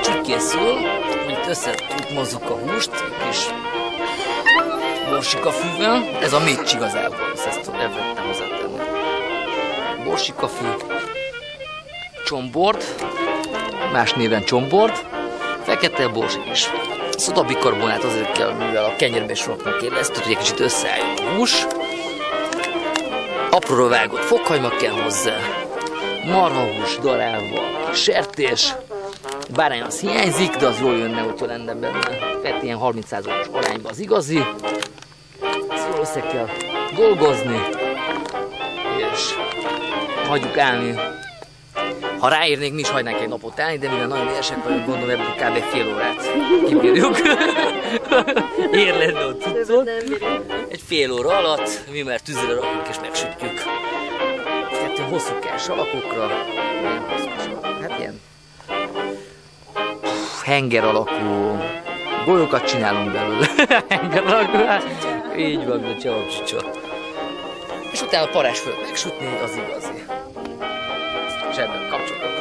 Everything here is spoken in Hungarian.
és úgy készül, hogy összemozzuk a húst, és borsikafűvel. Ez a mécs igazából, ezt elvettem hozzátenni. Borsikafű, csombord, más néven csombord, fekete bors és szodabikarbonát azért kell, mivel a kenyérbe is raknak élesztőt, hogy egy kicsit összeálljon a hús. Apróra vágott fokhagyma kell hozzá, marhahús darálva, sertés, bárány az hiányzik, de az jól jönne, hogyha lenne benne. Tehát ilyen 30%-os arányban az igazi. Ezt jól össze kell dolgozni, és hagyjuk állni. Ha ráérnénk, mi is hagynánk egy napot állni, de mivel nagyon éhesek vagyunk, gondolom ebből kb. Fél órát kibírjuk. Ér lenne ott cuccot. Egy fél óra alatt mi már tűzre rakjuk és megsütjük. Tehát ilyen hosszúkás alakokra, ilyen hosszúkás alakok, hát ilyen henger alakú golyókat csinálunk belőle. Henger alakú, így van, mint a csavapcsicsa. És utána parás föl megsütni, az igazi. És ebben kapcsolódok.